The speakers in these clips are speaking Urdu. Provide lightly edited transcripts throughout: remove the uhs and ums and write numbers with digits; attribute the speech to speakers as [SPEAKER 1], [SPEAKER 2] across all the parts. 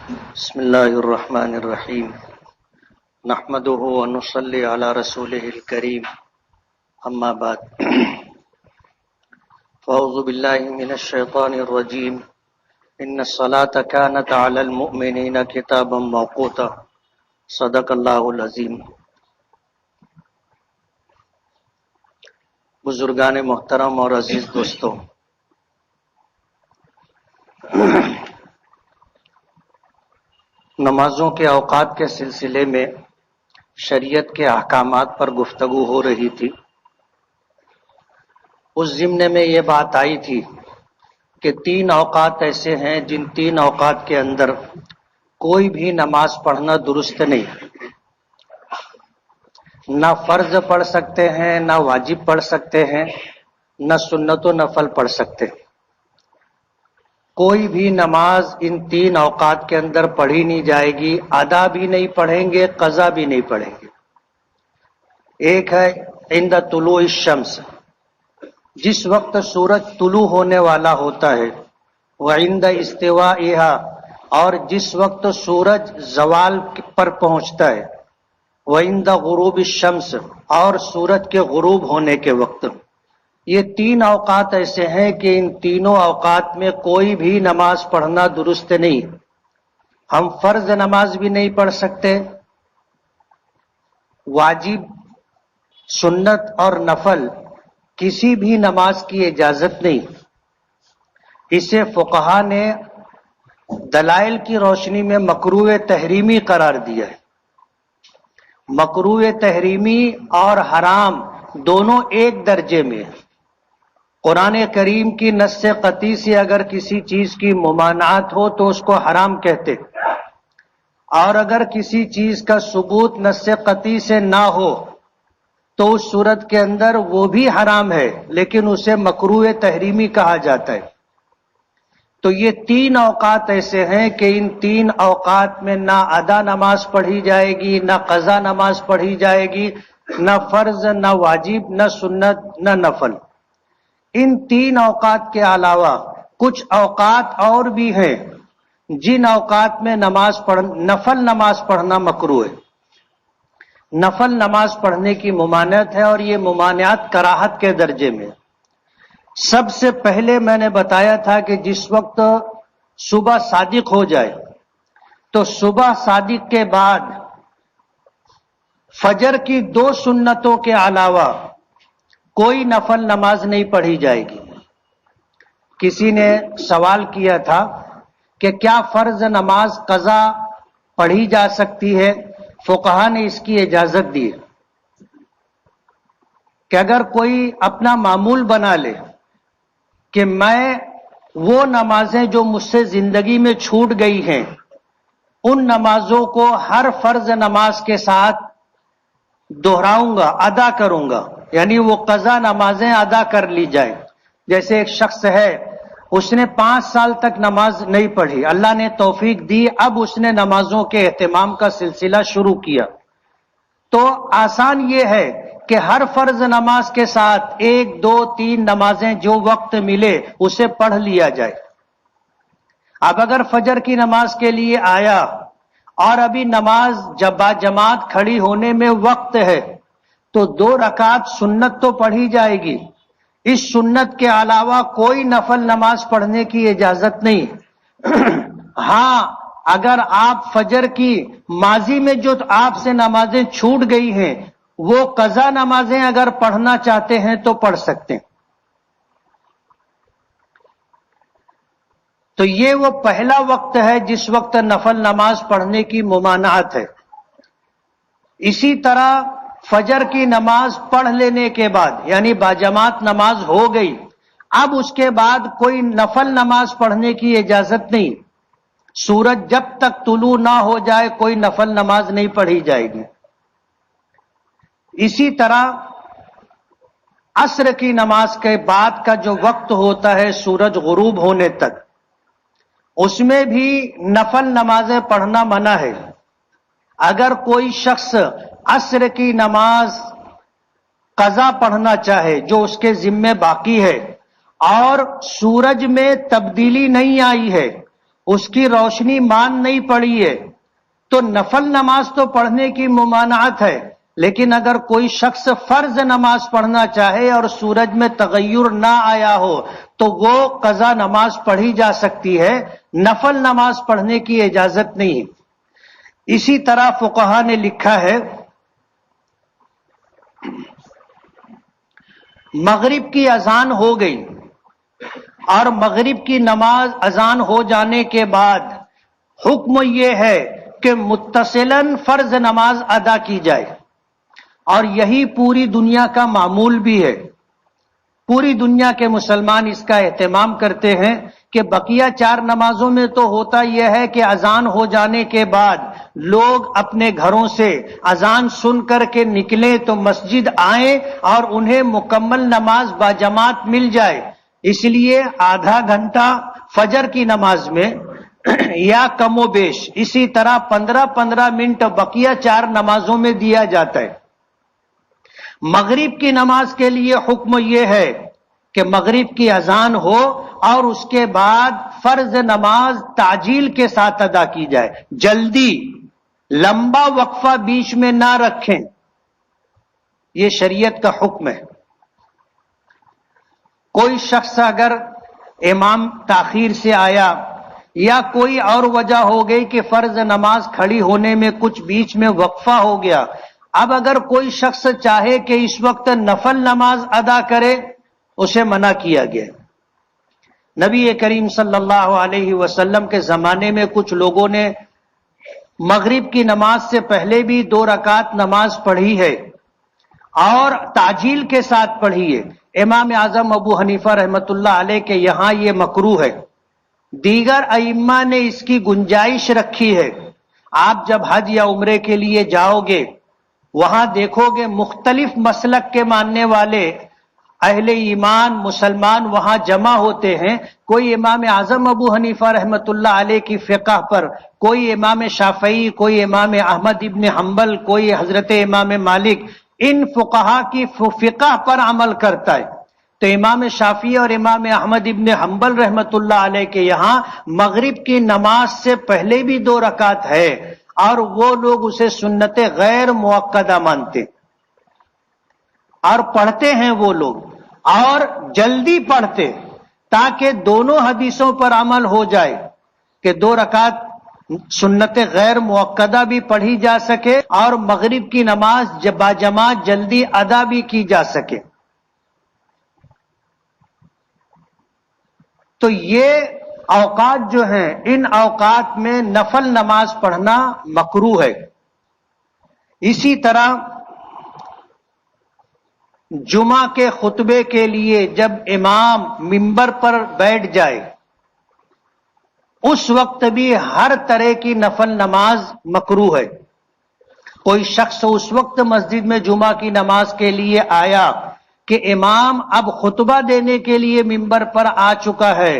[SPEAKER 1] بسم اللہ الرحمن الرحیم نحمده ونصلی علی رسوله الکریم اما بعد فاعوذ باللہ من الشیطان الرجیم ان الصلاة كانت علی المؤمنین کتابا موقوتا صدق اللہ العظیم۔ بزرگان محترم اور عزیز دوستوں، نمازوں کے اوقات کے سلسلے میں شریعت کے احکامات پر گفتگو ہو رہی تھی۔ اس ضمن میں یہ بات آئی تھی کہ 3 اوقات ایسے ہیں جن 3 اوقات کے اندر کوئی بھی نماز پڑھنا درست نہیں، نہ فرض پڑھ سکتے ہیں، نہ واجب پڑھ سکتے ہیں، نہ سنت و نفل پڑھ سکتے ہیں۔ کوئی بھی نماز ان 3 اوقات کے اندر پڑھی نہیں جائے گی، ادا بھی نہیں پڑھیں گے، قضا بھی نہیں پڑھیں گے۔ ایک ہے عند طلوع الشمس، جس وقت سورج طلوع ہونے والا ہوتا ہے، وعند استوائها، اور جس وقت سورج زوال پر پہنچتا ہے، وعند غروب الشمس، اور سورج کے غروب ہونے کے وقت۔ یہ 3 اوقات ایسے ہیں کہ ان تینوں اوقات میں کوئی بھی نماز پڑھنا درست نہیں۔ ہم فرض نماز بھی نہیں پڑھ سکتے، واجب، سنت اور نفل کسی بھی نماز کی اجازت نہیں۔ اسے فقہا نے دلائل کی روشنی میں مکروہ تحریمی قرار دیا ہے۔ مکروہ تحریمی اور حرام دونوں ایک درجے میں ہیں۔ قرآن کریم کی نص قطعی سے اگر کسی چیز کی ممانعت ہو تو اس کو حرام کہتے، اور اگر کسی چیز کا ثبوت نص قطعی سے نہ ہو تو اس صورت کے اندر وہ بھی حرام ہے، لیکن اسے مکروہ تحریمی کہا جاتا ہے۔ تو یہ 3 اوقات ایسے ہیں کہ ان 3 اوقات میں نہ ادا نماز پڑھی جائے گی، نہ قضا نماز پڑھی جائے گی، نہ فرض، نہ واجب، نہ سنت، نہ نفل۔ ان 3 اوقات کے علاوہ کچھ اوقات اور بھی ہیں جن اوقات میں نفل نماز پڑھنا مکروہ ہے۔ نفل نماز پڑھنے کی ممانعت ہے، اور یہ ممانعت کراہت کے درجے میں۔ سب سے پہلے میں نے بتایا تھا کہ جس وقت صبح صادق ہو جائے تو صبح صادق کے بعد فجر کی 2 سنتوں کے علاوہ کوئی نفل نماز نہیں پڑھی جائے گی۔ کسی نے سوال کیا تھا کہ کیا فرض نماز قضا پڑھی جا سکتی ہے؟ فقہا نے اس کی اجازت دی کہ اگر کوئی اپنا معمول بنا لے کہ میں وہ نمازیں جو مجھ سے زندگی میں چھوٹ گئی ہیں ان نمازوں کو ہر فرض نماز کے ساتھ دہراؤں گا، ادا کروں گا، یعنی وہ قضا نمازیں ادا کر لی جائیں۔ جیسے ایک شخص ہے، اس نے 5 سال تک نماز نہیں پڑھی، اللہ نے توفیق دی، اب اس نے نمازوں کے اہتمام کا سلسلہ شروع کیا، تو آسان یہ ہے کہ ہر فرض نماز کے ساتھ 1، 2، 3 نمازیں جو وقت ملے اسے پڑھ لیا جائے۔ اب اگر فجر کی نماز کے لیے آیا اور ابھی نماز جماعت کھڑی ہونے میں وقت ہے تو 2 رکعت سنت تو پڑھی جائے گی، اس سنت کے علاوہ کوئی نفل نماز پڑھنے کی اجازت نہیں۔ ہاں، اگر آپ فجر کی ماضی میں جو آپ سے نمازیں چھوٹ گئی ہیں وہ قضا نمازیں اگر پڑھنا چاہتے ہیں تو پڑھ سکتے ہیں۔ تو یہ وہ پہلا وقت ہے جس وقت نفل نماز پڑھنے کی ممانعت ہے۔ اسی طرح فجر کی نماز پڑھ لینے کے بعد، یعنی باجماعت نماز ہو گئی، اب اس کے بعد کوئی نفل نماز پڑھنے کی اجازت نہیں۔ سورج جب تک طلوع نہ ہو جائے کوئی نفل نماز نہیں پڑھی جائے گی۔ اسی طرح عصر کی نماز کے بعد کا جو وقت ہوتا ہے سورج غروب ہونے تک، اس میں بھی نفل نمازیں پڑھنا منع ہے۔ اگر کوئی شخص عصر کی نماز قضا پڑھنا چاہے جو اس کے ذمے باقی ہے اور سورج میں تبدیلی نہیں آئی ہے، اس کی روشنی مان نہیں پڑی ہے تو نفل نماز تو پڑھنے کی ممانعت ہے، لیکن اگر کوئی شخص فرض نماز پڑھنا چاہے اور سورج میں تغیر نہ آیا ہو تو وہ قضا نماز پڑھی جا سکتی ہے، نفل نماز پڑھنے کی اجازت نہیں۔ اسی طرح فقہا نے لکھا ہے مغرب کی اذان ہو گئی اور مغرب کی نماز اذان ہو جانے کے بعد حکم یہ ہے کہ متصلاً فرض نماز ادا کی جائے، اور یہی پوری دنیا کا معمول بھی ہے۔ پوری دنیا کے مسلمان اس کا اہتمام کرتے ہیں کہ بقیہ 4 نمازوں میں تو ہوتا یہ ہے کہ اذان ہو جانے کے بعد لوگ اپنے گھروں سے اذان سن کر کے نکلیں تو مسجد آئیں اور انہیں مکمل نماز باجماعت مل جائے، اس لیے آدھا گھنٹہ فجر کی نماز میں یا کم و بیش، اسی طرح 15-15 منٹ بقیہ 4 نمازوں میں دیا جاتا ہے۔ مغرب کی نماز کے لیے حکم یہ ہے کہ مغرب کی اذان ہو اور اس کے بعد فرض نماز تعجیل کے ساتھ ادا کی جائے، جلدی، لمبا وقفہ بیچ میں نہ رکھیں، یہ شریعت کا حکم ہے۔ کوئی شخص اگر امام تاخیر سے آیا یا کوئی اور وجہ ہو گئی کہ فرض نماز کھڑی ہونے میں کچھ بیچ میں وقفہ ہو گیا، اب اگر کوئی شخص چاہے کہ اس وقت نفل نماز ادا کرے، اسے منع کیا گیا۔ نبی کریم صلی اللہ علیہ وسلم کے زمانے میں کچھ لوگوں نے مغرب کی نماز سے پہلے بھی 2 رکعت نماز پڑھی ہے اور تعجیل کے ساتھ پڑھی ہے۔ امام اعظم ابو حنیفہ رحمۃ اللہ علیہ کے یہاں یہ مکروہ ہے، دیگر ائمہ نے اس کی گنجائش رکھی ہے۔ آپ جب حج یا عمرے کے لیے جاؤ گے وہاں دیکھو گے مختلف مسلک کے ماننے والے اہل ایمان مسلمان وہاں جمع ہوتے ہیں، کوئی امام اعظم ابو حنیفہ رحمۃ اللہ علیہ کی فقہ پر، کوئی امام شافعی، کوئی امام احمد ابن حنبل، کوئی حضرت امام مالک، ان فقہا کی فقہ پر عمل کرتا ہے۔ تو امام شافعی اور امام احمد ابن حنبل رحمۃ اللہ علیہ کے یہاں مغرب کی نماز سے پہلے بھی 2 رکعت ہے اور وہ لوگ اسے سنت غیر مؤکدہ مانتے اور پڑھتے ہیں وہ لوگ، اور جلدی پڑھتے تاکہ دونوں حدیثوں پر عمل ہو جائے کہ 2 رکعت سنت غیر مؤکدہ بھی پڑھی جا سکے اور مغرب کی نماز باجماعت جلدی ادا بھی کی جا سکے۔ تو یہ اوقات جو ہیں، ان اوقات میں نفل نماز پڑھنا مکروہ ہے۔ اسی طرح جمعہ کے خطبے کے لیے جب امام منبر پر بیٹھ جائے اس وقت بھی ہر طرح کی نفل نماز مکروہ ہے۔ کوئی شخص اس وقت مسجد میں جمعہ کی نماز کے لیے آیا کہ امام اب خطبہ دینے کے لیے منبر پر آ چکا ہے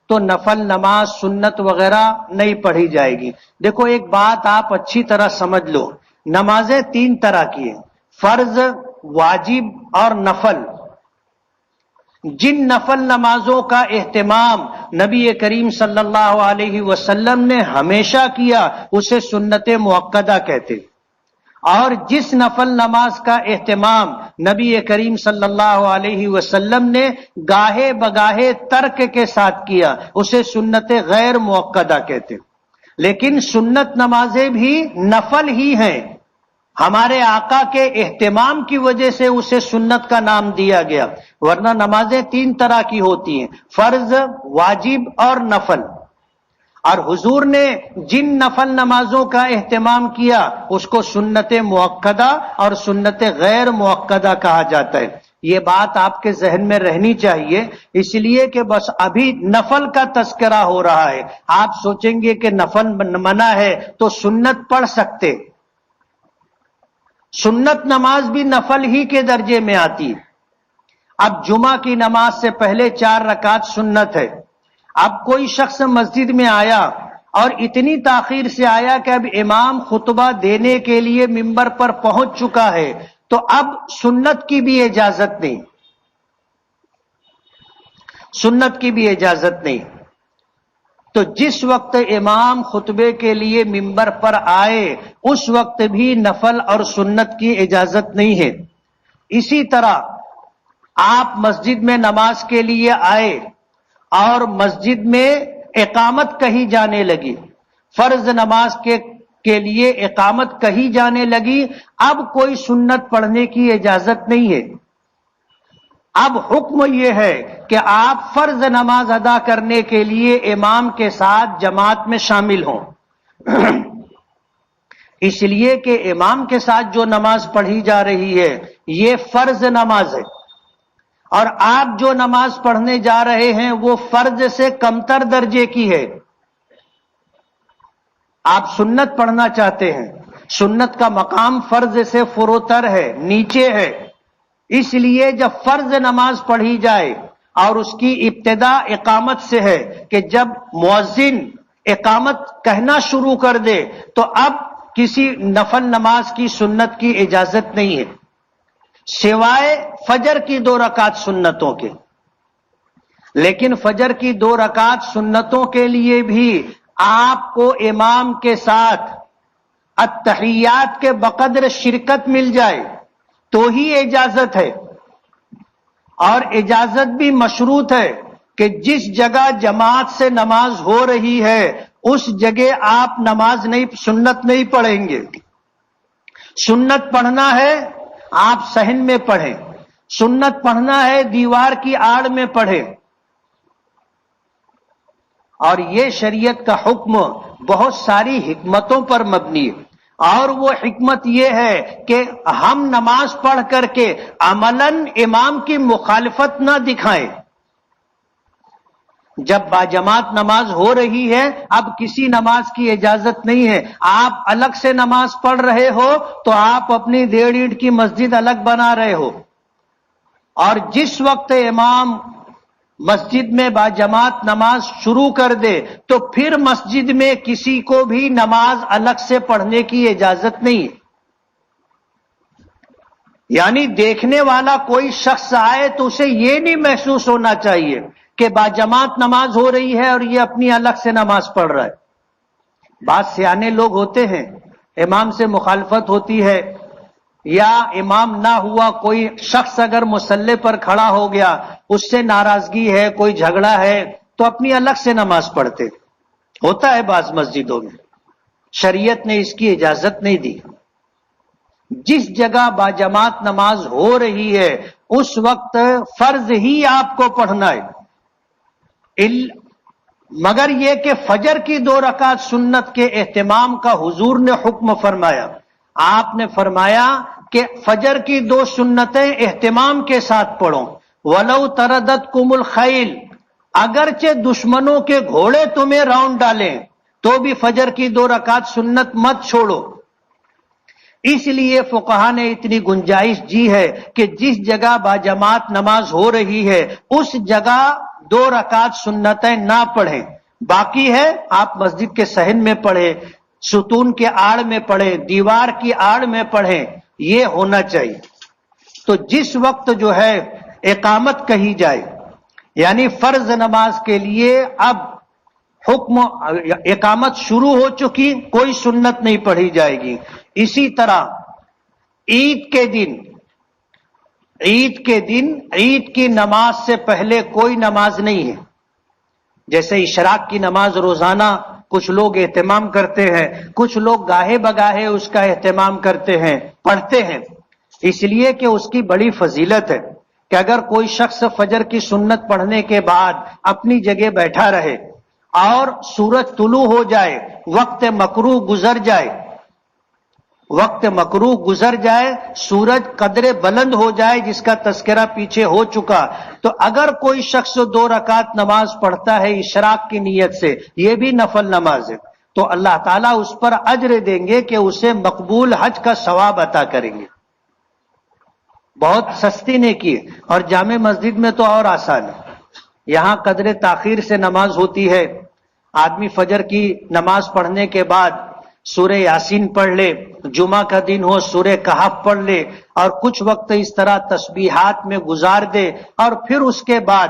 [SPEAKER 1] تو نفل نماز سنت وغیرہ نہیں پڑھی جائے گی۔ دیکھو ایک بات آپ اچھی طرح سمجھ لو، نمازیں 3 طرح کی ہیں، فرض، واجب اور نفل۔ جن نفل نمازوں کا اہتمام نبی کریم صلی اللہ علیہ وسلم نے ہمیشہ کیا اسے سنت مؤکدہ کہتے، اور جس نفل نماز کا اہتمام نبی کریم صلی اللہ علیہ وسلم نے گاہے بگاہے ترک کے ساتھ کیا اسے سنت غیر مؤکدہ کہتے۔ لیکن سنت نمازیں بھی نفل ہی ہیں، ہمارے آقا کے اہتمام کی وجہ سے اسے سنت کا نام دیا گیا، ورنہ نمازیں 3 طرح کی ہوتی ہیں، فرض، واجب اور نفل۔ اور حضور نے جن نفل نمازوں کا اہتمام کیا اس کو سنت مؤکدہ اور سنت غیر مؤکدہ کہا جاتا ہے۔ یہ بات آپ کے ذہن میں رہنی چاہیے، اس لیے کہ بس ابھی نفل کا تذکرہ ہو رہا ہے، آپ سوچیں گے کہ نفل منع ہے تو سنت پڑھ سکتے، سنت نماز بھی نفل ہی کے درجے میں آتی ہے۔ اب جمعہ کی نماز سے پہلے 4 رکعت سنت ہے، اب کوئی شخص مسجد میں آیا اور اتنی تاخیر سے آیا کہ اب امام خطبہ دینے کے لیے منبر پر پہنچ چکا ہے تو اب سنت کی بھی اجازت نہیں، سنت کی بھی اجازت نہیں۔ تو جس وقت امام خطبے کے لیے ممبر پر آئے اس وقت بھی نفل اور سنت کی اجازت نہیں ہے۔ اسی طرح آپ مسجد میں نماز کے لیے آئے اور مسجد میں اقامت کہی جانے لگی، فرض نماز کے لیے اقامت کہی جانے لگی، اب کوئی سنت پڑھنے کی اجازت نہیں ہے۔ اب حکم یہ ہے کہ آپ فرض نماز ادا کرنے کے لیے امام کے ساتھ جماعت میں شامل ہوں، اس لیے کہ امام کے ساتھ جو نماز پڑھی جا رہی ہے یہ فرض نماز ہے، اور آپ جو نماز پڑھنے جا رہے ہیں وہ فرض سے کمتر درجے کی ہے۔ آپ سنت پڑھنا چاہتے ہیں، سنت کا مقام فرض سے فروتر ہے، نیچے ہے، اس لیے جب فرض نماز پڑھی جائے اور اس کی ابتدا اقامت سے ہے کہ جب مؤذن اقامت کہنا شروع کر دے تو اب کسی نفل نماز کی سنت کی اجازت نہیں ہے سوائے فجر کی 2 رکعت سنتوں کے۔ لیکن فجر کی 2 رکعت سنتوں کے لیے بھی آپ کو امام کے ساتھ التحیات کے بقدر شرکت مل جائے تو ہی اجازت ہے، اور اجازت بھی مشروط ہے کہ جس جگہ جماعت سے نماز ہو رہی ہے اس جگہ آپ سنت نہیں پڑھیں گے۔ سنت پڑھنا ہے آپ صحن میں پڑھیں، سنت پڑھنا ہے دیوار کی آڑ میں پڑھیں، اور یہ شریعت کا حکم بہت ساری حکمتوں پر مبنی ہے، اور وہ حکمت یہ ہے کہ ہم نماز پڑھ کر کے عملاً امام کی مخالفت نہ دکھائیں۔ جب باجماعت نماز ہو رہی ہے اب کسی نماز کی اجازت نہیں ہے، آپ الگ سے نماز پڑھ رہے ہو تو آپ اپنی 1.5 اینٹ کی مسجد الگ بنا رہے ہو، اور جس وقت امام مسجد میں باجماعت نماز شروع کر دے تو پھر مسجد میں کسی کو بھی نماز الگ سے پڑھنے کی اجازت نہیں، یعنی دیکھنے والا کوئی شخص آئے تو اسے یہ نہیں محسوس ہونا چاہیے کہ باجماعت نماز ہو رہی ہے اور یہ اپنی الگ سے نماز پڑھ رہا ہے۔ بعض سیانے لوگ ہوتے ہیں، امام سے مخالفت ہوتی ہے یا امام نہ ہوا، کوئی شخص اگر مصلی پر کھڑا ہو گیا، اس سے ناراضگی ہے، کوئی جھگڑا ہے تو اپنی الگ سے نماز پڑھتے، ہوتا ہے بعض مسجدوں میں۔ شریعت نے اس کی اجازت نہیں دی، جس جگہ باجماعت نماز ہو رہی ہے اس وقت فرض ہی آپ کو پڑھنا ہے، مگر یہ کہ فجر کی 2 رکعت سنت کے اہتمام کا حضور نے حکم فرمایا۔ آپ نے فرمایا کہ فجر کی 2 سنتیں اہتمام کے ساتھ پڑھو، وَلَوْ تَرَدَتْكُمُ الْخَيْلُ، اگرچہ دشمنوں کے گھوڑے تمہیں راؤنڈ ڈالیں تو بھی فجر کی 2 رکعت سنت مت چھوڑو۔ اس لیے فقہا نے اتنی گنجائش دی ہے کہ جس جگہ باجماعت نماز ہو رہی ہے اس جگہ 2 رکعت سنتیں نہ پڑھیں، باقی ہے آپ مسجد کے صحن میں پڑھیں، ستون کے آڑ میں پڑھیں، دیوار کی آڑ میں پڑھیں، یہ ہونا چاہیے۔ تو جس وقت جو ہے اقامت کہی جائے، یعنی فرض نماز کے لیے اب حکم اقامت شروع ہو چکی، کوئی سنت نہیں پڑھی جائے گی۔ اسی طرح عید کے دن عید کی نماز سے پہلے کوئی نماز نہیں ہے، جیسے اشراق کی نماز روزانہ کچھ لوگ اہتمام کرتے ہیں، کچھ لوگ گاہے بگاہے اس کا اہتمام کرتے ہیں، پڑھتے ہیں، اس لیے کہ اس کی بڑی فضیلت ہے کہ اگر کوئی شخص فجر کی سنت پڑھنے کے بعد اپنی جگہ بیٹھا رہے اور سورج طلوع ہو جائے، وقت مکروہ گزر جائے، سورج قدر بلند ہو جائے جس کا تذکرہ پیچھے ہو چکا، تو اگر کوئی شخص 2 رکعت نماز پڑھتا ہے اشراق کی نیت سے، یہ بھی نفل نماز ہے، تو اللہ تعالیٰ اس پر اجر دیں گے کہ اسے مقبول حج کا ثواب عطا کریں گے۔ بہت سستی نیکی ہے، اور جامع مسجد میں تو اور آسان ہے، یہاں قدر تاخیر سے نماز ہوتی ہے، آدمی فجر کی نماز پڑھنے کے بعد سورہ یاسین پڑھ لے، جمعہ کا دن ہو سورہ کہف پڑھ لے، اور کچھ وقت اس طرح تسبیحات میں گزار دے، اور پھر اس کے بعد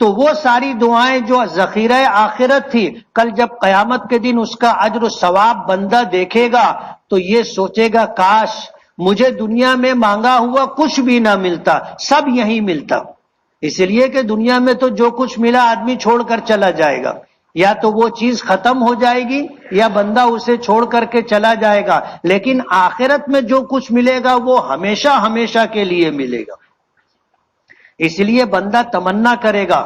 [SPEAKER 1] تو وہ ساری دعائیں جو ذخیرہ آخرت تھی، کل جب قیامت کے دن اس کا اجر و ثواب بندہ دیکھے گا تو یہ سوچے گا کاش مجھے دنیا میں مانگا ہوا کچھ بھی نہ ملتا، سب یہیں ملتا. اس لیے کہ دنیا میں تو جو کچھ ملا آدمی چھوڑ کر چلا جائے گا، یا تو وہ چیز ختم ہو جائے گی یا بندہ اسے چھوڑ کر کے چلا جائے گا، لیکن آخرت میں جو کچھ ملے گا وہ ہمیشہ ہمیشہ کے لیے ملے گا. اس لیے بندہ تمنا کرے گا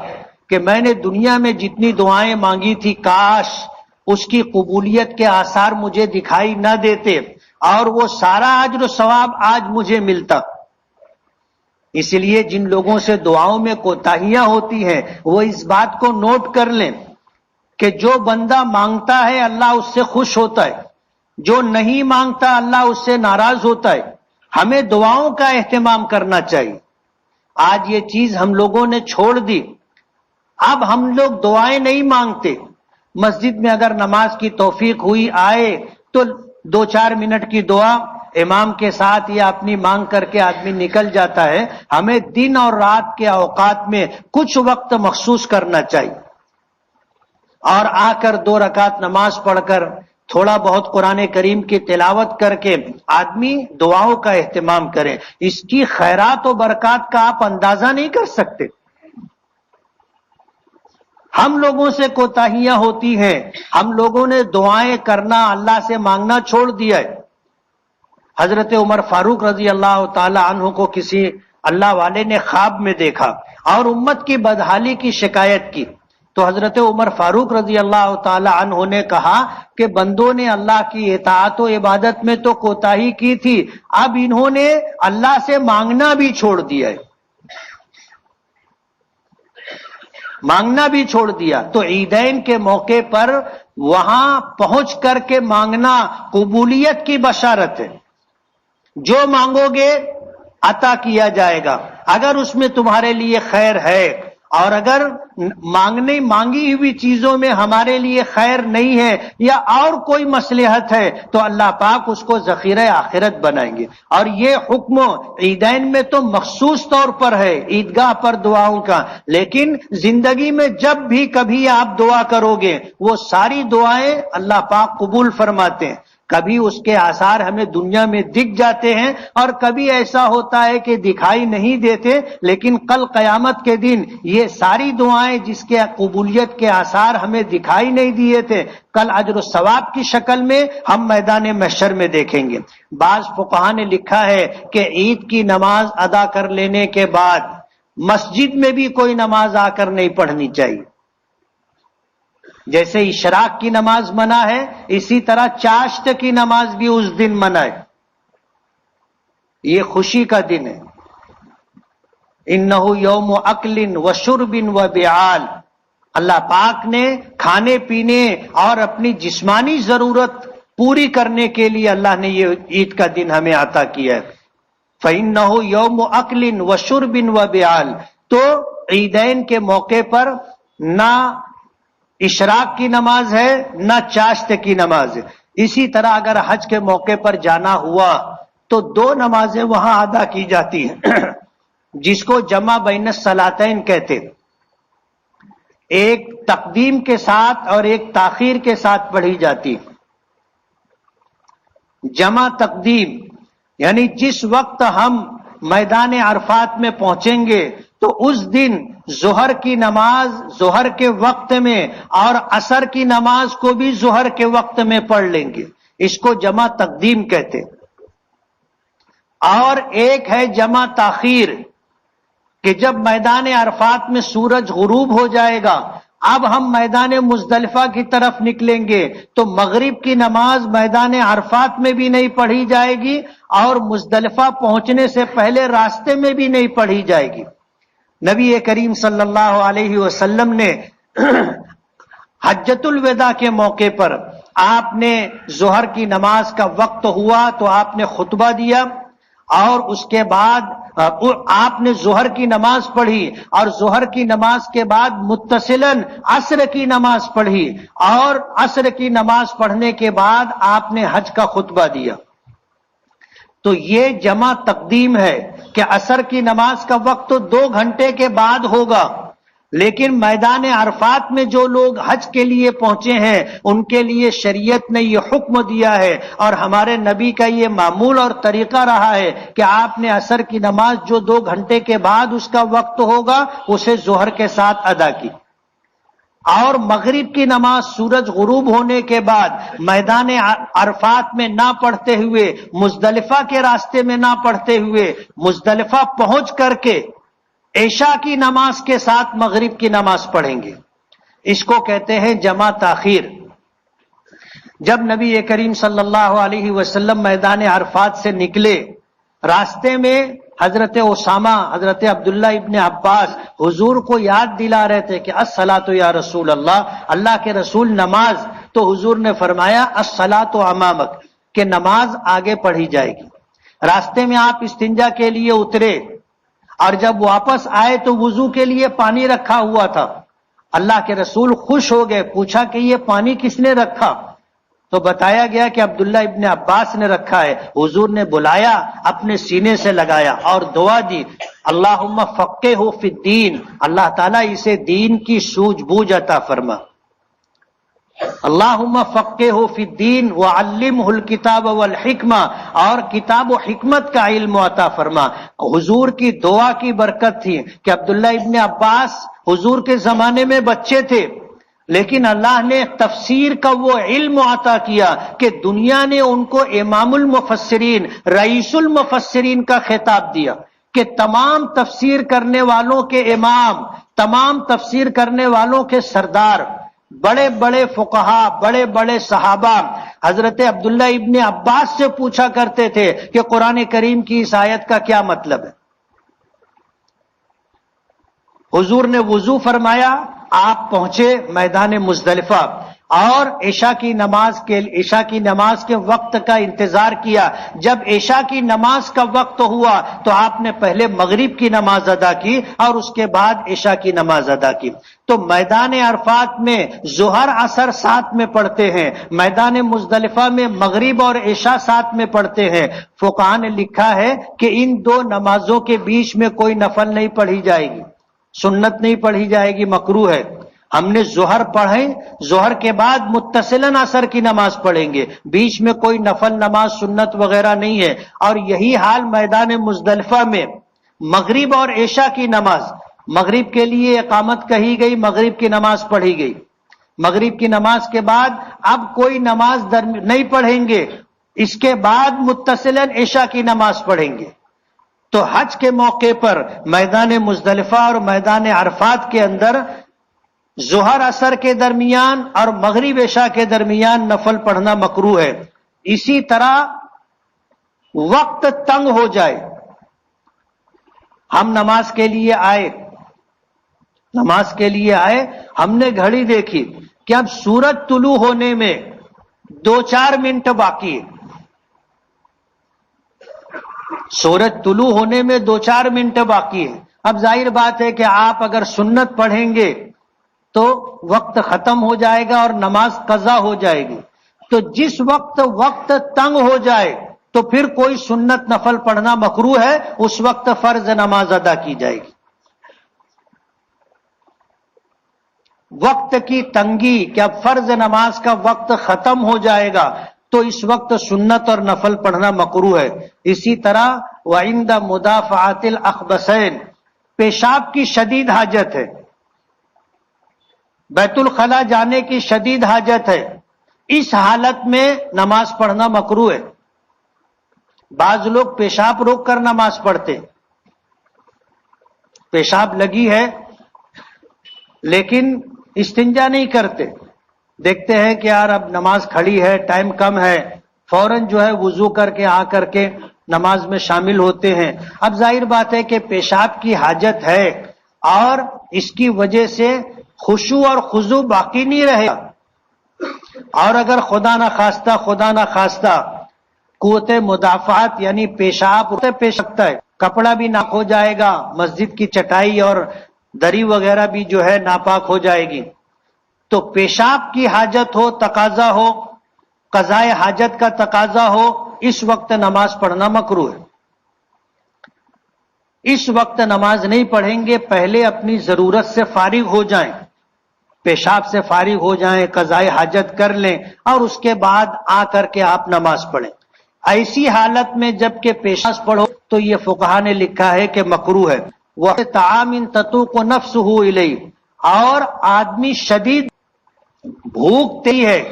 [SPEAKER 1] کہ میں نے دنیا میں جتنی دعائیں مانگی تھی کاش اس کی قبولیت کے آثار مجھے دکھائی نہ دیتے اور وہ سارا اجر و ثواب آج مجھے ملتا. اس لیے جن لوگوں سے دعاؤں میں کوتاہیاں ہوتی ہیں وہ اس بات کو نوٹ کر لیں کہ جو بندہ مانگتا ہے اللہ اس سے خوش ہوتا ہے، جو نہیں مانگتا اللہ اس سے ناراض ہوتا ہے. ہمیں دعاؤں کا اہتمام کرنا چاہیے. آج یہ چیز ہم لوگوں نے چھوڑ دی. اب ہم لوگ دعائیں نہیں مانگتے. مسجد میں اگر نماز کی توفیق ہوئی آئے تو 2-4 منٹ کی دعا امام کے ساتھ یا اپنی مانگ کر کے آدمی نکل جاتا ہے. ہمیں دن اور رات کے اوقات میں کچھ وقت مخصوص کرنا چاہیے اور آ کر 2 رکعت نماز پڑھ کر تھوڑا بہت قرآن کریم کی تلاوت کر کے آدمی دعاؤں کا اہتمام کرے. اس کی خیرات و برکات کا آپ اندازہ نہیں کر سکتے. ہم لوگوں سے کوتاہیاں ہوتی ہیں، ہم لوگوں نے دعائیں کرنا اللہ سے مانگنا چھوڑ دیا ہے. حضرت عمر فاروق رضی اللہ تعالی عنہ کو کسی اللہ والے نے خواب میں دیکھا اور امت کی بدحالی کی شکایت کی. تو حضرت عمر فاروق رضی اللہ تعالی عنہ نے کہا کہ بندوں نے اللہ کی اطاعت و عبادت میں تو کوتاہی کی تھی، اب انہوں نے اللہ سے مانگنا بھی چھوڑ دیا ہے، مانگنا بھی چھوڑ دیا. تو عیدین کے موقع پر وہاں پہنچ کر کے مانگنا قبولیت کی بشارت ہے. جو مانگو گے عطا کیا جائے گا اگر اس میں تمہارے لیے خیر ہے، اور اگر مانگی ہوئی چیزوں میں ہمارے لیے خیر نہیں ہے یا اور کوئی مصلحت ہے تو اللہ پاک اس کو ذخیرہ آخرت بنائیں گے. اور یہ حکم عیدین میں تو مخصوص طور پر ہے، عیدگاہ پر دعاؤں کا، لیکن زندگی میں جب بھی کبھی آپ دعا کرو گے وہ ساری دعائیں اللہ پاک قبول فرماتے ہیں. کبھی اس کے آثار ہمیں دنیا میں دکھ جاتے ہیں اور کبھی ایسا ہوتا ہے کہ دکھائی نہیں دیتے، لیکن کل قیامت کے دن یہ ساری دعائیں جس کے قبولیت کے آثار ہمیں دکھائی نہیں دیے تھے کل اجر و ثواب کی شکل میں ہم میدان محشر میں دیکھیں گے. بعض فقہا نے لکھا ہے کہ عید کی نماز ادا کر لینے کے بعد مسجد میں بھی کوئی نماز آ کر نہیں پڑھنی چاہیے. جیسے اشراق کی نماز منع ہے اسی طرح چاشت کی نماز بھی اس دن منع ہے. یہ خوشی کا دن ہے. انہ یوم اکل و شرب و بیعال. اللہ پاک نے کھانے پینے اور اپنی جسمانی ضرورت پوری کرنے کے لیے اللہ نے یہ عید کا دن ہمیں عطا کیا ہے. فَإِنَّهُ يَوْمُ أَكْلٍ وَشُرْبٍ وَبِعَالٍ. تو عیدین کے موقع پر نہ اشراق کی نماز ہے نہ چاشت کی نماز ہے. اسی طرح اگر حج کے موقع پر جانا ہوا تو 2 نمازیں وہاں ادا کی جاتی ہیں جس کو جمع بین الصلاتین کہتے، ایک تقدیم کے ساتھ اور ایک تاخیر کے ساتھ پڑھی جاتی. جمع تقدیم یعنی جس وقت ہم میدان عرفات میں پہنچیں گے تو اس دن ظہر کی نماز ظہر کے وقت میں اور عصر کی نماز کو بھی ظہر کے وقت میں پڑھ لیں گے. اس کو جمع تقدیم کہتے. اور ایک ہے جمع تاخیر کہ جب میدان عرفات میں سورج غروب ہو جائے گا اب ہم میدان مزدلفہ کی طرف نکلیں گے تو مغرب کی نماز میدان عرفات میں بھی نہیں پڑھی جائے گی اور مزدلفہ پہنچنے سے پہلے راستے میں بھی نہیں پڑھی جائے گی. نبی کریم صلی اللہ علیہ وسلم نے حجۃ الوداع کے موقع پر آپ نے ظہر کی نماز کا وقت ہوا تو آپ نے خطبہ دیا اور اس کے بعد آپ نے ظہر کی نماز پڑھی اور ظہر کی نماز کے بعد متصلاً عصر کی نماز پڑھی اور عصر کی نماز پڑھنے کے بعد آپ نے حج کا خطبہ دیا. تو یہ جمع تقدیم ہے کہ عصر کی نماز کا وقت تو 2 گھنٹے کے بعد ہوگا لیکن میدان عرفات میں جو لوگ حج کے لیے پہنچے ہیں ان کے لیے شریعت نے یہ حکم دیا ہے اور ہمارے نبی کا یہ معمول اور طریقہ رہا ہے کہ آپ نے عصر کی نماز جو 2 گھنٹے کے بعد اس کا وقت ہوگا اسے ظہر کے ساتھ ادا کی، اور مغرب کی نماز سورج غروب ہونے کے بعد میدان عرفات میں نہ پڑھتے ہوئے، مزدلفہ کے راستے میں نہ پڑھتے ہوئے، مزدلفہ پہنچ کر کے عشاء کی نماز کے ساتھ مغرب کی نماز پڑھیں گے۔ اس کو کہتے ہیں جمع تاخیر۔ جب نبی کریم صلی اللہ علیہ وسلم میدان عرفات سے نکلے، راستے میں حضرت اسامہ، حضرت عبداللہ ابن عباس حضور کو یاد دلا رہے تھے کہ الصلاۃ یا رسول اللہ، اللہ کے رسول نماز، تو حضور نے فرمایا الصلاۃ امامک، کہ نماز آگے پڑھی جائے گی۔ راستے میں آپ استنجا کے لیے اترے اور جب واپس آئے تو وضو کے لیے پانی رکھا ہوا تھا۔ اللہ کے رسول خوش ہو گئے، پوچھا کہ یہ پانی کس نے رکھا؟ تو بتایا گیا کہ عبداللہ ابن عباس نے رکھا ہے۔ حضور نے بلایا، اپنے سینے سے لگایا اور دعا دی، اللہم فقہہ فی الدین، اللہ تعالیٰ اسے دین کی سوجھ بوجھ عطا فرما۔ اللہم فقہہ فی الدین وعلمہ الکتاب والحکمہ، اور کتاب و حکمت کا علم عطا فرما۔ حضور کی دعا کی برکت تھی کہ عبداللہ ابن عباس حضور کے زمانے میں بچے تھے، لیکن اللہ نے تفسیر کا وہ علم عطا کیا کہ دنیا نے ان کو امام المفسرین، رئیس المفسرین کا خطاب دیا کہ تمام تفسیر کرنے والوں کے امام، تمام تفسیر کرنے والوں کے سردار، بڑے بڑے فقہا، بڑے بڑے صحابہ حضرت عبداللہ ابن عباس سے پوچھا کرتے تھے کہ قرآن کریم کی اس آیت کا کیا مطلب ہے۔ حضور نے وضو فرمایا، آپ پہنچے میدان مزدلفہ اور عشاء کی نماز کے وقت کا انتظار کیا۔ جب عشاء کی نماز کا وقت ہوا تو آپ نے پہلے مغرب کی نماز ادا کی اور اس کے بعد عشاء کی نماز ادا کی۔ تو میدان عرفات میں ظہر عصر ساتھ میں پڑھتے ہیں، میدان مزدلفہ میں مغرب اور عشاء ساتھ میں پڑھتے ہیں۔ فقہاء نے لکھا ہے کہ ان 2 نمازوں کے بیچ میں کوئی نفل نہیں پڑھی جائے گی، سنت نہیں پڑھی جائے گی، مکروہ ہے۔ ہم نے ظہر پڑھیں، ظہر کے بعد متصلاً عصر کی نماز پڑھیں گے، بیچ میں کوئی نفل نماز سنت وغیرہ نہیں ہے۔ اور یہی حال میدان مزدلفہ میں مغرب اور عشاء کی نماز، مغرب کے لیے اقامت کہی گئی، مغرب کی نماز پڑھی گئی، مغرب کی نماز کے بعد اب کوئی نماز نہیں پڑھیں گے، اس کے بعد متصلاً عشاء کی نماز پڑھیں گے۔ تو حج کے موقع پر میدان مزدلفہ اور میدان عرفات کے اندر ظہر عصر کے درمیان اور مغرب عشاء کے درمیان نفل پڑھنا مکروہ ہے۔ اسی طرح وقت تنگ ہو جائے، ہم نماز کے لیے آئے، ہم نے گھڑی دیکھی کہ اب سورج طلوع ہونے میں 2-4 منٹ باقی ہے، سورج طلوع ہونے میں 2-4 منٹ باقی ہے۔ اب ظاہر بات ہے کہ آپ اگر سنت پڑھیں گے تو وقت ختم ہو جائے گا اور نماز قضا ہو جائے گی۔ تو جس وقت تنگ ہو جائے تو پھر کوئی سنت نفل پڑھنا مکروہ ہے، اس وقت فرض نماز ادا کی جائے گی۔ وقت کی تنگی کہ اب فرض نماز کا وقت ختم ہو جائے گا تو اس وقت سنت اور نفل پڑھنا مکروہ ہے۔ اسی طرح وعند مدافعات الاخبثین، پیشاب کی شدید حاجت ہے، بیت الخلا جانے کی شدید حاجت ہے، اس حالت میں نماز پڑھنا مکروہ ہے۔ بعض لوگ پیشاب روک کر نماز پڑھتے، پیشاب لگی ہے لیکن استنجا نہیں کرتے، دیکھتے ہیں کہ یار اب نماز کھڑی ہے، ٹائم کم ہے، فوراً جو ہے وضو کر کے آ کر کے نماز میں شامل ہوتے ہیں۔ اب ظاہر بات ہے کہ پیشاب کی حاجت ہے اور اس کی وجہ سے خشوع اور خضوع باقی نہیں رہے گا، اور اگر خدا نہ خواستہ قوت مدافعت یعنی پیشاب سکتا ہے، کپڑا بھی ناک ہو جائے گا، مسجد کی چٹائی اور دری وغیرہ بھی جو ہے ناپاک ہو جائے گی۔ تو پیشاب کی حاجت ہو، تقاضا ہو، قضاء حاجت کا تقاضا ہو، اس وقت نماز پڑھنا مکروہ ہے۔ اس وقت نماز نہیں پڑھیں گے، پہلے اپنی ضرورت سے فارغ ہو جائیں، پیشاب سے فارغ ہو جائیں، قضائے حاجت کر لیں، اور اس کے بعد آ کر کے آپ نماز پڑھیں۔ ایسی حالت میں جب کہ پیشاب پڑھو تو یہ فقہا نے لکھا ہے کہ مکروہ ہے۔ وہ طعام تتوق نفسہ الیہ، اور آدمی شدید بھوکتی ہے،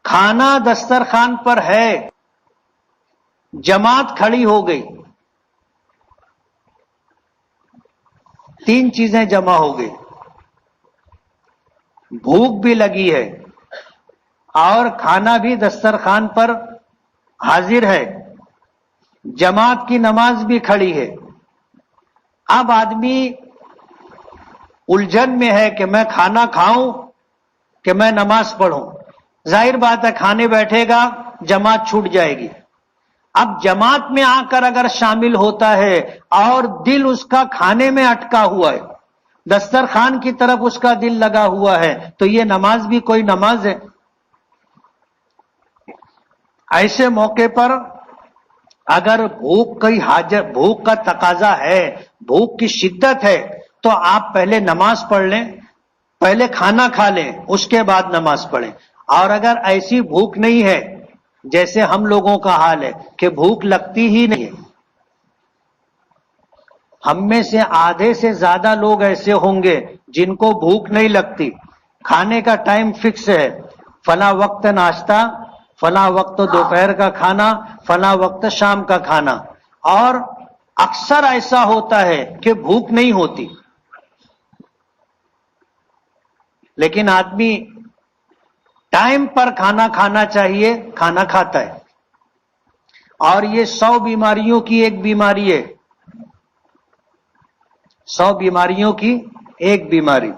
[SPEAKER 1] کھانا دسترخوان پر ہے، جماعت کھڑی ہو گئی، تین چیزیں جمع ہو گئی، بھوک بھی لگی ہے اور کھانا بھی دسترخوان پر حاضر ہے، جماعت کی نماز بھی کھڑی ہے۔ اب آدمی الجھن میں ہے کہ میں کھانا کھاؤں کہ میں نماز پڑھوں۔ ظاہر بات ہے کھانے بیٹھے گا جماعت چھوٹ جائے گی۔ اب جماعت میں آ کر اگر شامل ہوتا ہے اور دل اس کا کھانے میں اٹکا ہوا ہے، دسترخوان کی طرف اس کا دل لگا ہوا ہے، تو یہ نماز بھی کوئی نماز ہے؟ ایسے موقع پر اگر بھوک کا تقاضا ہے، بھوک کی شدت ہے، تو آپ پہلے نماز پڑھ لیں، پہلے کھانا کھا لیں، اس کے بعد نماز پڑھیں۔ اور اگر ایسی بھوک نہیں ہے جیسے ہم لوگوں کا حال ہے کہ بھوک لگتی ہی نہیں ہے، ہم میں سے آدھے سے زیادہ لوگ ایسے ہوں گے جن کو بھوک نہیں لگتی، کھانے کا ٹائم فکس ہے، فلاں وقت ناشتہ، فلاں وقت دوپہر کا کھانا، فلاں وقت شام کا کھانا، اور اکثر ایسا ہوتا ہے کہ بھوک نہیں ہوتی، لیکن آدمی ٹائم پر کھانا کھانا چاہیے، کھانا کھاتا ہے۔ اور یہ 100 بیماریوں کی ایک بیماری ہے، 100 بیماریوں کی ایک بیماری۔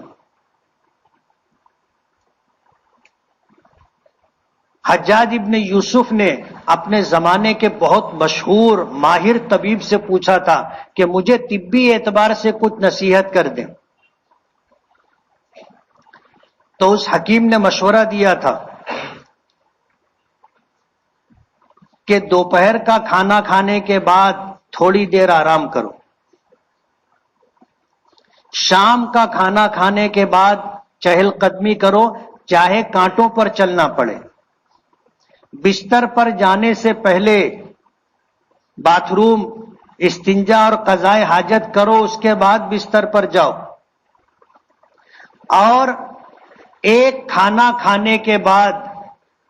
[SPEAKER 1] حجاج ابن یوسف نے اپنے زمانے کے بہت مشہور ماہر طبیب سے پوچھا تھا کہ مجھے طبی اعتبار سے کچھ نصیحت کر دیں، تو اس حکیم نے مشورہ دیا تھا کہ دوپہر کا کھانا کھانے کے بعد تھوڑی دیر آرام کرو، شام کا کھانا کھانے کے بعد چہل قدمی کرو، چاہے کانٹوں پر چلنا پڑے، بستر پر جانے سے پہلے باتھ روم، استنجا اور قضائے حاجت کرو، اس کے بعد بستر پر جاؤ، اور ایک کھانا کھانے کے بعد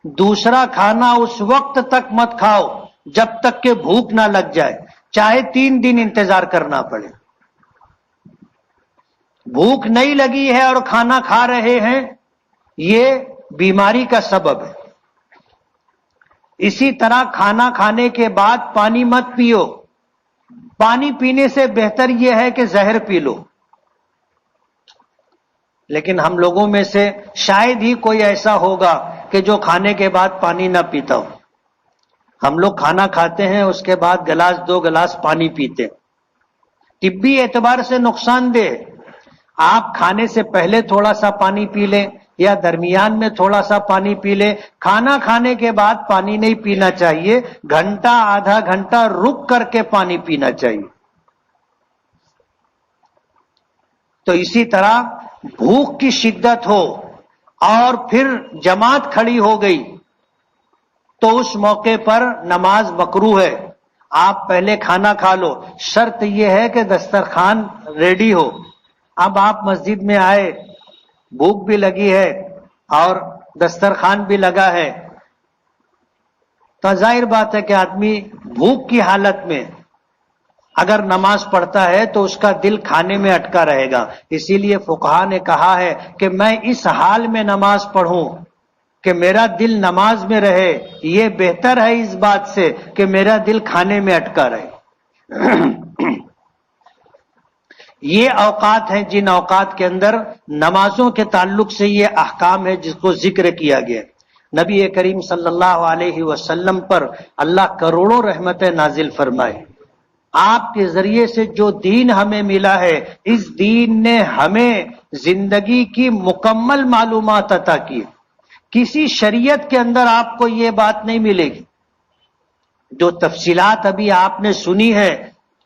[SPEAKER 1] دوسرا کھانا اس وقت تک مت کھاؤ جب تک کہ بھوک نہ لگ جائے، چاہے 3 دن انتظار کرنا پڑے۔ بھوک نہیں لگی ہے اور کھانا کھا رہے ہیں، یہ بیماری کا سبب ہے۔ اسی طرح کھانا کھانے کے بعد پانی مت پیو، پانی پینے سے بہتر یہ ہے کہ زہر پی لو، لیکن ہم لوگوں میں سے شاید ہی کوئی ایسا ہوگا کہ جو کھانے کے بعد پانی نہ پیتا ہو۔ ہم لوگ کھانا کھاتے ہیں، اس کے بعد گلاس 2 گلاس پانی پیتے ہیں، طبی اعتبار سے نقصان دہ۔ آپ کھانے سے پہلے تھوڑا سا پانی پی لیں یا درمیان میں تھوڑا سا پانی پی لیں، کھانا کھانے کے بعد پانی نہیں پینا چاہیے، گھنٹہ آدھا گھنٹہ رک کر کے پانی پینا چاہیے۔ تو اسی طرح بھوک کی شدت ہو اور پھر جماعت کھڑی ہو گئی تو اس موقع پر نماز مکروہ ہے۔ آپ پہلے کھانا کھا لو، شرط یہ ہے کہ دسترخوان ریڈی ہو۔ اب آپ مسجد میں آئے، بھوک بھی لگی ہے اور دسترخوان بھی لگا ہے، تو ظاہر بات ہے کہ آدمی بھوک کی حالت میں اگر نماز پڑھتا ہے تو اس کا دل کھانے میں اٹکا رہے گا۔ اسی لیے فقہا نے کہا ہے کہ میں اس حال میں نماز پڑھوں کہ میرا دل نماز میں رہے، یہ بہتر ہے اس بات سے کہ میرا دل کھانے میں اٹکا رہے۔ یہ اوقات ہیں جن اوقات کے اندر نمازوں کے تعلق سے یہ احکام ہے جس کو ذکر کیا گیا۔ نبی کریم صلی اللہ علیہ وسلم پر اللہ کروڑوں رحمتیں نازل فرمائے۔ آپ کے ذریعے سے جو دین ہمیں ملا ہے، اس دین نے ہمیں زندگی کی مکمل معلومات عطا کی۔ کسی شریعت کے اندر آپ کو یہ بات نہیں ملے گی۔ جو تفصیلات ابھی آپ نے سنی ہے